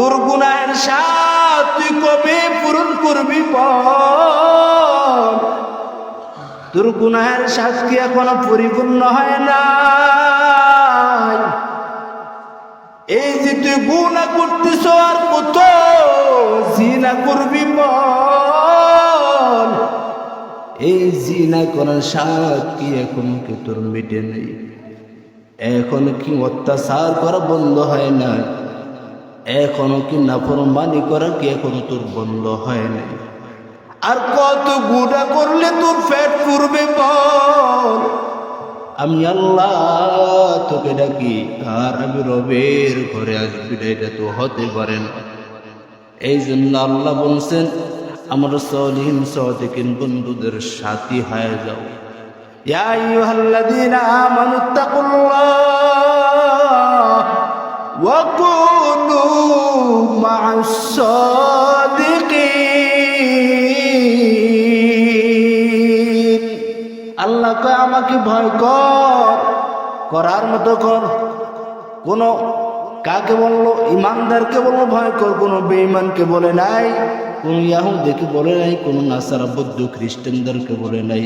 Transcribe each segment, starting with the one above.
তোর গুনাহের স্বাদ তুই কবে পূরণ করবি বল? তোর গুনাহের স্বাদ কি এখনো পরিপূর্ণ হয় না? এই যে তুই গুনাহ করতেছ আর কত জিনা করবি বল? এই জিনা করার স্বাদ কি এখনো কি তোর মিটে নেই? এখনো কি অত্যাচার করা বন্ধ হয় না? এখনো কি নাফরমানি করা কি এখনো তোর বন্ধ হয় নাই? আর কত গুনাহ করলে তোর পেট পুরবে বল? আমি আল্লাহ তোকে ডাকি আর আমি রবের ঘরে আসবি না, এটা তো হতে পারে না। এই জন্য আল্লাহ বলছেন আমার সলিহিন সাদিকিন বন্ধুদের সাথী হয়ে যাও। ইয়া আইয়ুহাল্লাযীনা আমানুত্তাকুল্লাহ ওয়া কুনু মা'আস সাদিকিন। আল্লাহ কয় আমাকে ভয় কর, করার মতো কর। কোন কাকে বললো? ইমানদারকে বললো ভয় কর, কোনো বেঈমানকে বলে নাই, কোন ইয়াহুদীকে বলে নাই, কোন নাসারা বৌদ্ধ খ্রিস্টানদেরকে বলে নাই।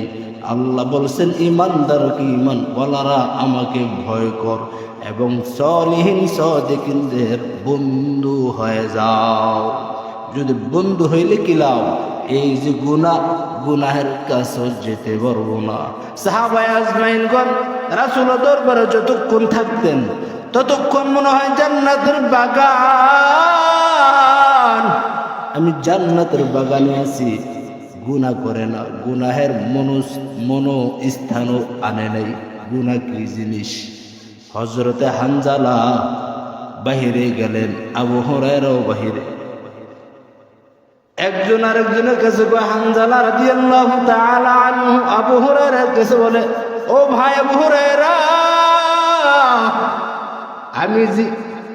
আল্লাহ বলছেন ইমানদারকে, ঈমান ওয়ালারা আমাকে ভয় কর এবং সলিহিন সাদিকিনদের বন্ধু হয়ে যাও। যদি বন্ধু হইলে কি লাভ? এই যে গুনাহের কাছে যেতে পারবো না। সাহাবায়ে আজমাইনগণ রাসূলের দরবারে যতক্ষণ থাকতেন ততক্ষণ মনে হয় জান্নাতের বাগান, আমি জান্নাতের বাগানে আছি। গুনাহ করে না, গুনাহের মনো স্থানও আনে নাই। গুনাহ কি জিনিস? হযরতে হানজালা বাহিরে গেলেন, আবু হুরায়রাও বাহিরে। একজন আরেকজনের কাছে কয়, হানজালা রাদিয়াল্লাহু তাআলা আনহু আবু হুরায়রার কাছে বলে, ও ভাই আবু হুরায়রা, আমি যে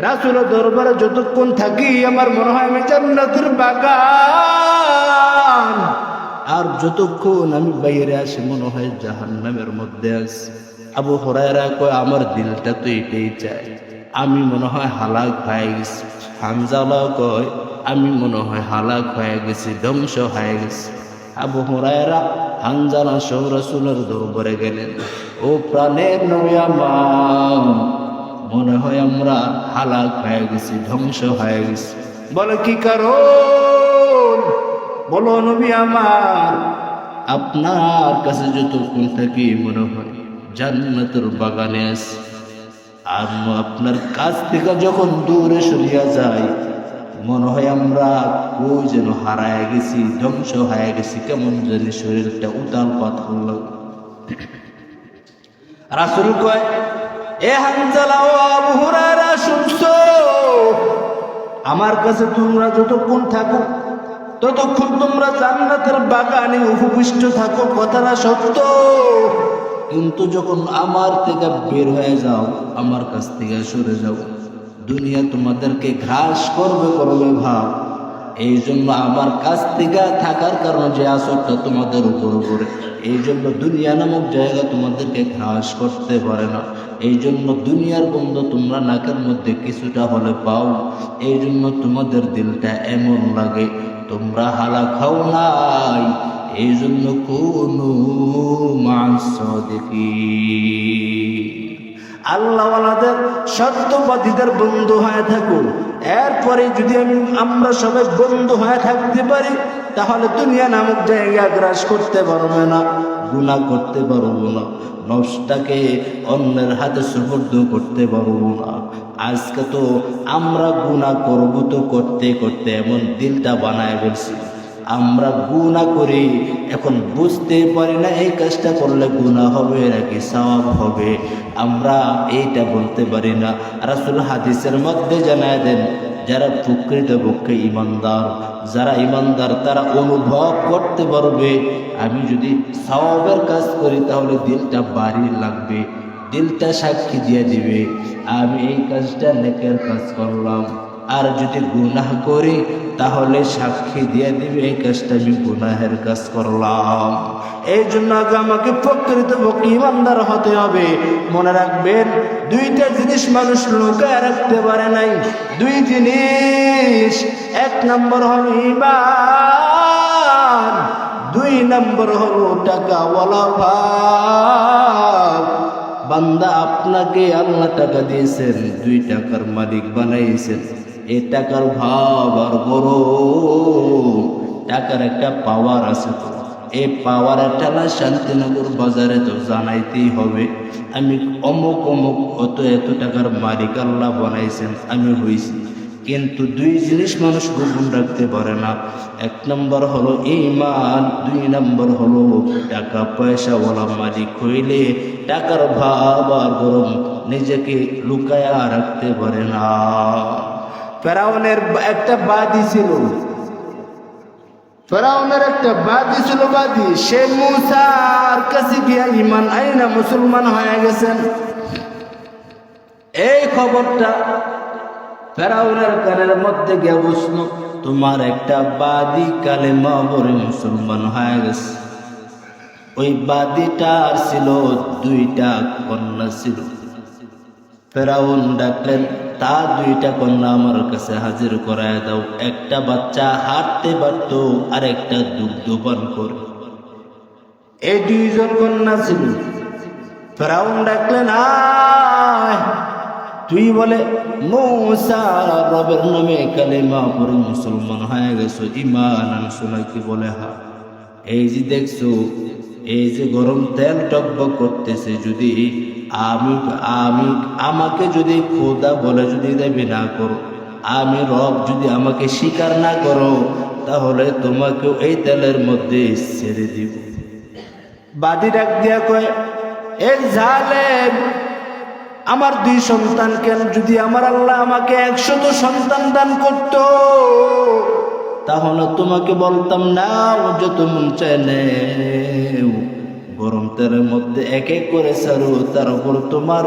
রাসূলের দরবারে যতক্ষণ থাকি আমার মনে হয় আমি জান্নাতের বাগান, আর যতক্ষণ আমি বাইরে আসি মনে হয় জাহান্নামের মধ্যে আছি। আবু হুরায়রা কয়, আমার দিলটা তো এটাই চায়, আমি মনে হয় হালাক হয়ে গেছি। হানজালা কয়, আমি মনে হয় হালাক হয়ে গেছি, ধ্বংস হয়ে গেছি। আবু হুরায়রা হানজালা সহ রাসূলের দরবারে গেলেন। ও প্রাণের নবী আমার, মনে হয় আমরা হালাক হয়ে গেছি, ধ্বংস হয়ে গেছি। বলে কি কারণ? বলো নবী আমার, আপনার কাছে যতক্ষণ থাকি মনে হয় জান্নাতের বাগানে আছি, আর আপনার কাছ থেকে যখন দূরে সরিয়া যায় মনে হয় আমরা কই যেন হারায় গেছি, ধ্বংস হয়ে গেছি, কেমন জানি শরীরটা উতাল পাতাল লাগে। রাসূল কয়, এ হানজালা ও আবু হুরায়রা, শুনছো? আমার কাছে তোমরা যতক্ষণ থাকো ততক্ষণ তোমরা জান্নাতের বাগানে উপবিষ্ট থাকো, কথাটা সত্য। কিন্তু যখন আমার থেকে বের হয়ে যাও, আমার কাছ থেকে সরে যাও, দুনিয়া তোমাদেরকে ঘ্রাস করবে ভাব। এই জন্য আমার কাছ থেকে থাকার কারণে যে আসরটা তোমাদের উপর পড়ে, এই জন্য দুনিয়া নামক জায়গা তোমাদেরকে ঘ্রাস করতে পারে না। এই জন্য দুনিয়ার গন্ধ তোমরা নাকের মধ্যে কিছুটা হলে পাও, এই জন্য তোমাদের দিলটা এমন লাগে। তোমরা হালাক খাও নাই, এই জন্য কুনু মা'আস সাদিকিন। আল্লাহওয়ালাদের সত্যবাদীদের বন্ধু হয়ে থাকো। এরপরে যদি আমরা সবাই বন্ধু হয়ে থাকতে পারি তাহলে দুনিয়া নামক জায়গা গ্রাস করতে পারবে না, গুনাহ করতে পারবো না, নফসটাকে অন্যের হাতে সুপর্দ করতে পারবো না। আজকে তো আমরা গুনাহ করবো তো করতে করতে এমন দিলটা বানায় ফেলছি, আমরা গুনাহ করি এখন বুঝতে পারি না এই কাজটা করলে গুনাহ হবে নাকি সওয়াব হবে, আমরা এইটা বলতে পারি না। রাসূল হাদিসের মধ্যে জানায় দেন, যারা প্রকৃতপক্ষে ইমানদার, যারা ইমানদার তারা অনুভব করতে পারবে আমি যদি সওয়াবের কাজ করি তাহলে দিলটা ভারী লাগবে, দিলটা সাক্ষী দিয়ে দিবে আমি এই কাজটা নেকের কাজ করলাম। আর যদি গুনাহ করি তাহলে সাক্ষী দিয়ে দিবে এই কাজটা আমি গুনাহের কাজ করলাম। এই জন্য আগে আমাকে প্রকৃতপক্ষে ইমানদার হতে হবে। মনে রাখবেন, দুইটা জিনিস মানুষ লুকায় রাখতে পারে নাই, দুই জিনিস এক নম্বর হলো ঈমান, দুই নম্বর হলো টাকাওয়ালা ভাব। বান্দা, আপনাকে আল্লাহ টাকা দিয়েছেন, 2 টাকার মালিক বানাইছেন। এই টাকার ভাব আর গরম, টাকার একটা পাওয়ার আছে। তো এই পাওয়ারের ঠেলা শান্তিনগর বাজারে তো জানাইতেই হবে, আমি অমুক অমুক এত টাকার মালিক আল্লাহ বানাইছেন, আমি হইছি। কিন্তু 2 জিনিস মানুষ গোপন রাখতে পারে না। 1 নম্বর হলো ঈমান, 2 নম্বর হলো টাকা পয়সাওয়ালা মালিক হইলে টাকার ভাব আর গরম নিজেকে লুকায়া রাখতে পারে না। ফেরাউনের একটা বাদী ছিল, ফেরাউনের একটা বাদী ছিল, বাদী। সে মুসার কাছে গিয়া ঈমান আইনা মুসলমান হয়ে গেছেন। এই খবরটা ফেরাউনের কানের মধ্যে গিয়ে বসলো, তোমার একটা বাদী কালেমা পড়ে মুসলমান হয়ে গেছে। ওই বাদীটার ছিল 2টা কন্যা ছিল। ফেরাউন ডাকলেন, তা 2টা কন্যা আমার কাছে হাজির করায় দাও। একটা বাচ্চা হাঁটতে পারত, আর একটা দুগ্ধ পান করে। এই 2 জন কন্যা ছিল। ফেরাউন ডাকলেন, আয়। তুই বলে মুসা রবের নামে কালেমা পড়ে মুসলমান হয়ে গেছো, ঈমান আনছো নাকি? বলে হ্যাঁ। এই যে দেখছো, এই যে গরম তেল টকবক করতেছে, যদি আমাকে যদি খোদা বলে যদি দেবে না করো, আমি রব যদি আমাকে স্বীকার না করো, তাহলে তোমাকেও এই তেলের মধ্যে ছেড়ে দিব। বাদী ডাক দিয়া কয়, এই জালেম, আমার 2 সন্তান কেন? যদি আমার আল্লাহ আমাকে 100 সন্তান দান করত, তাহলে তোমাকে বলতাম না যত মন চায় নেও, গরম তেলের মধ্যে এক এক করে ছাড়ো, তার উপর তোমার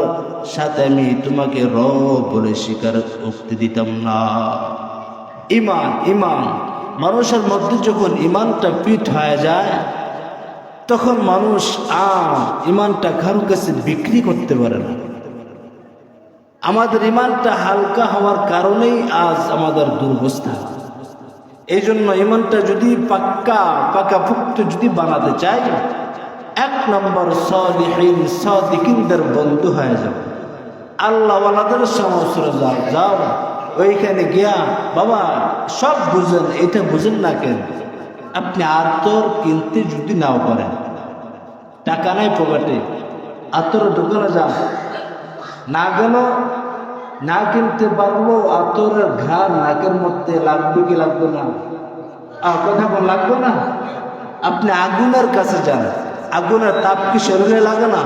সাথে আমি তোমাকে রব বলে স্বীকার করতে দিতাম না। ঈমান, ঈমান। মানুষের মধ্যে যখন ঈমানটা পিঠ হয়ে যায়, তখন মানুষ ঈমানটা কারো কাছে বিক্রি করতে পারে না। আমাদের ঈমানটা হালকা হওয়ার কারণেই আজ আমাদের দুরবস্থা। এই জন্য ঈমানটা যদি পাকাপোক্ত যদি বানাতে চাই, 1 নম্বর সালিহিন সাদিকিনদের বন্ধু হয়ে যাও। আল্লাহওয়ালাদের সমস্যা যাও, ওইখানে গিয়া, বাবা সব বুঝেন, এটা বুঝেন না কেন? আপনি আতর কিনতে যদি নাও পারেন, টাকা নাই পকেটে, আতরের দোকানে যান, না গেল না কিনতে পারবো, আতরের ঘ্রাণ নাকের মধ্যে লাগবে কি লাগবে না? কথা বল, লাগবে না? আপনি আগুনের কাছে যান, আগুনের তাপ কি শরীরে লাগে না?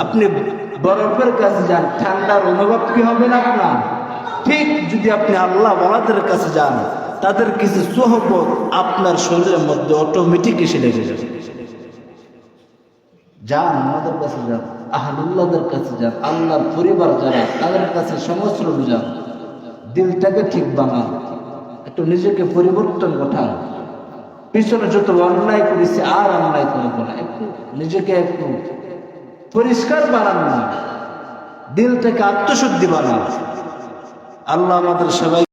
আপনি বরফের কাছে যান, ঠান্ডার অনুভব কি হবে না আপনার? ঠিক যদি আপনি আল্লাহ ওয়ালাদের কাছে যান, তাদের কিছু সোহবত আপনার শরীরের মধ্যে অটোমেটিক এসে লেগে যাবে। যান, আমাদের কাছে যান, আহলুল্লাহদের কাছে যান, আল্লাহর পরিবার যারা, তাদের কাছে সমস্ত যান। দিলটাকে ঠিক বানান, একটু নিজেকে পরিবর্তন ঘটান। পিছনে যত অন্যায় করেছি আর অন্যায় করবো না, একটু নিজেকে একটু পরিষ্কার বানান না, দিলটাকে আত্মশুদ্ধি বানান। আল্লাহ আমাদের সবাই